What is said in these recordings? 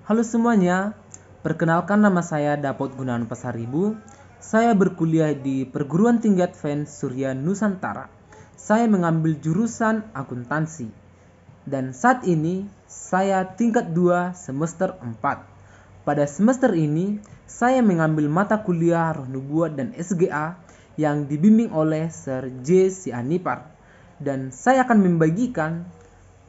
Halo semuanya, perkenalkan nama saya Dapaud Gunawan Pasaribu. Saya berkuliah di Perguruan Tinggi Advent Surya Nusantara. Saya mengambil jurusan akuntansi. Dan saat ini saya tingkat 2 semester 4. Pada semester ini saya mengambil mata kuliah Roh Nubuat dan SGA yang dibimbing oleh Sir J. Sianipar. Dan saya akan membagikan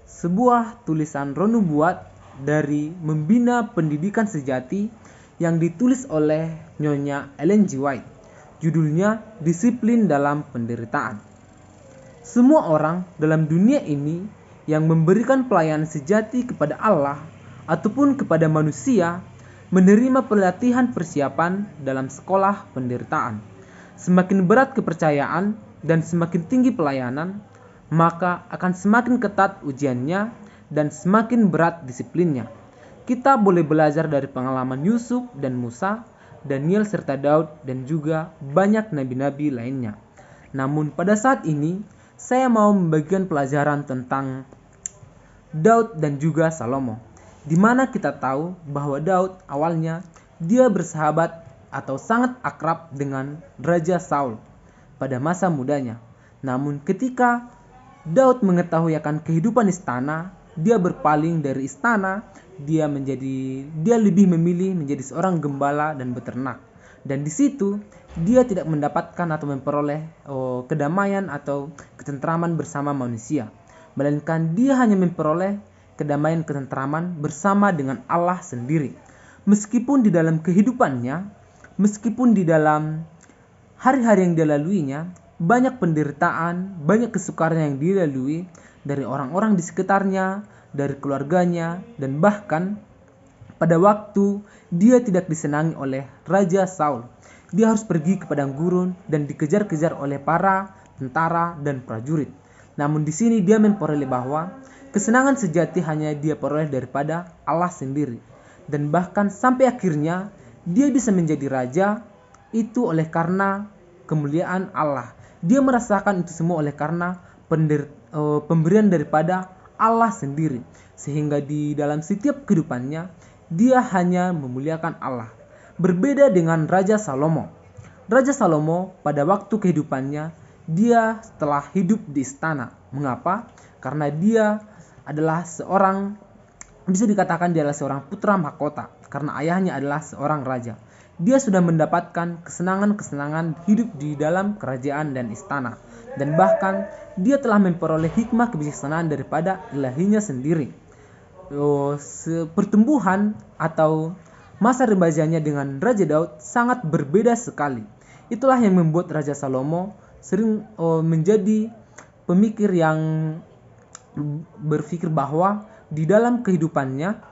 sebuah tulisan Roh Nubuat dari Membina Pendidikan Sejati yang ditulis oleh Nyonya Ellen G. White. Judulnya Disiplin dalam Penderitaan. Semua orang dalam dunia ini yang memberikan pelayanan sejati kepada Allah ataupun kepada manusia menerima pelatihan persiapan dalam sekolah penderitaan. Semakin berat kepercayaan dan semakin tinggi pelayanan, maka akan semakin ketat ujiannya dan semakin berat disiplinnya. Kita boleh belajar dari pengalaman Yusuf dan Musa, Daniel serta Daud dan juga banyak nabi-nabi lainnya. Namun pada saat ini saya mau membagikan pelajaran tentang Daud dan juga Salomo, di mana kita tahu bahwa Daud awalnya dia bersahabat atau sangat akrab dengan Raja Saul pada masa mudanya. Namun ketika Daud mengetahui akan kehidupan istana, dia berpaling dari istana, dia lebih memilih menjadi seorang gembala dan beternak. Dan di situ dia tidak mendapatkan atau memperoleh kedamaian atau ketentraman bersama manusia, melainkan dia hanya memperoleh kedamaian ketentraman bersama dengan Allah sendiri. Meskipun di dalam kehidupannya, meskipun di dalam hari-hari yang dia laluinya, banyak penderitaan, banyak kesukaran yang dilalui dari orang-orang di sekitarnya, dari keluarganya, dan bahkan pada waktu dia tidak disenangi oleh Raja Saul. Dia harus pergi ke padang gurun dan dikejar-kejar oleh para tentara dan prajurit. Namun di sini dia memperoleh bahwa kesenangan sejati hanya dia peroleh daripada Allah sendiri. Dan bahkan sampai akhirnya dia bisa menjadi raja itu oleh karena kemuliaan Allah. Dia merasakan itu semua oleh karena pemberian daripada Allah sendiri. Sehingga di dalam setiap kehidupannya dia hanya memuliakan Allah. Berbeda dengan Raja Salomo. Raja Salomo pada waktu kehidupannya dia telah hidup di istana. Mengapa? Karena dia adalah bisa dikatakan dia adalah seorang putra mahkota. Karena ayahnya adalah seorang raja. Dia sudah mendapatkan kesenangan-kesenangan hidup di dalam kerajaan dan istana. Dan bahkan dia telah memperoleh hikmah kebijaksanaan daripada ilahinya sendiri. Pertumbuhan atau masa remajanya dengan Raja Daud sangat berbeda sekali. Itulah yang membuat Raja Salomo sering menjadi pemikir yang berpikir bahwa di dalam kehidupannya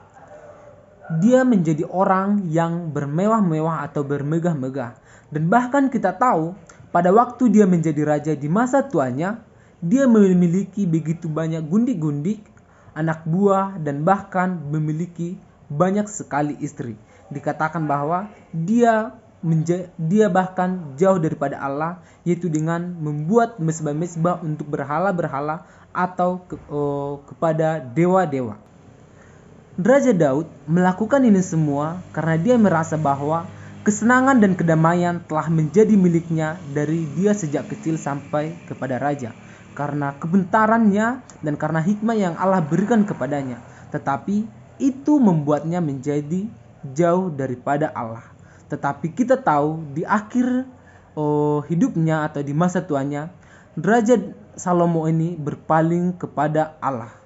dia menjadi orang yang bermewah-mewah atau bermegah-megah. Dan bahkan kita tahu pada waktu dia menjadi raja di masa tuanya, dia memiliki begitu banyak gundik-gundik, anak buah, dan bahkan memiliki banyak sekali istri. Dikatakan bahwa dia bahkan jauh daripada Allah, yaitu dengan membuat mezbah-mezbah untuk berhala-berhala atau kepada dewa-dewa. Raja Daud melakukan ini semua karena dia merasa bahwa kesenangan dan kedamaian telah menjadi miliknya dari dia sejak kecil sampai kepada raja, karena kebentarannya dan karena hikmah yang Allah berikan kepadanya. Tetapi itu membuatnya menjadi jauh daripada Allah. Tetapi kita tahu di akhir hidupnya atau di masa tuanya, Raja Salomo ini berpaling kepada Allah.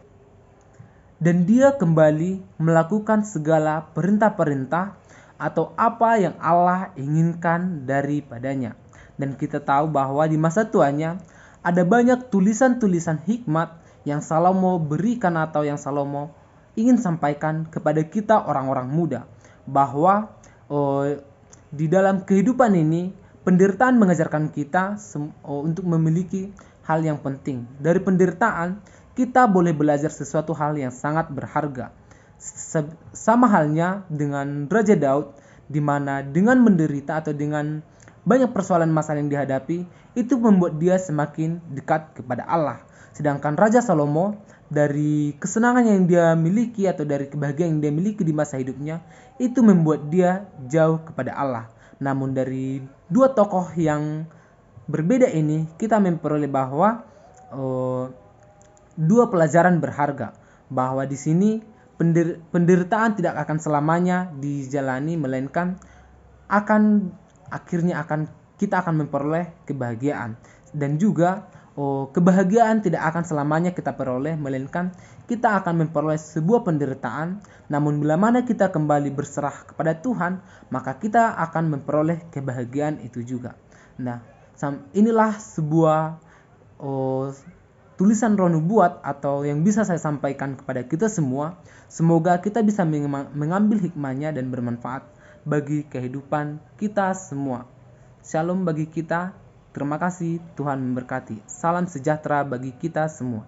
Dan dia kembali melakukan segala perintah-perintah atau apa yang Allah inginkan daripadanya. Dan kita tahu bahwa di masa tuanya ada banyak tulisan-tulisan hikmat yang Salomo berikan atau yang Salomo ingin sampaikan kepada kita orang-orang muda. Bahwa di dalam kehidupan ini penderitaan mengajarkan kita untuk memiliki hal yang penting. Dari penderitaan kita boleh belajar sesuatu hal yang sangat berharga. Sama halnya dengan Raja Daud, di mana dengan menderita atau dengan banyak persoalan masalah yang dihadapi, itu membuat dia semakin dekat kepada Allah. Sedangkan Raja Salomo dari kesenangan yang dia miliki atau dari kebahagiaan yang dia miliki di masa hidupnya, itu membuat dia jauh kepada Allah. Namun dari dua tokoh yang berbeda ini, kita memperoleh bahwa dua pelajaran berharga, bahwa di sini penderitaan tidak akan selamanya dijalani, melainkan kita akan memperoleh kebahagiaan. Dan juga kebahagiaan tidak akan selamanya kita peroleh, melainkan kita akan memperoleh sebuah penderitaan. Namun bila mana kita kembali berserah kepada Tuhan, maka kita akan memperoleh kebahagiaan itu juga. Nah, inilah sebuah tulisan Roh Nubuat atau yang bisa saya sampaikan kepada kita semua. Semoga kita bisa mengambil hikmahnya dan bermanfaat bagi kehidupan kita semua. Shalom bagi kita. Terima kasih, Tuhan memberkati. Salam sejahtera bagi kita semua.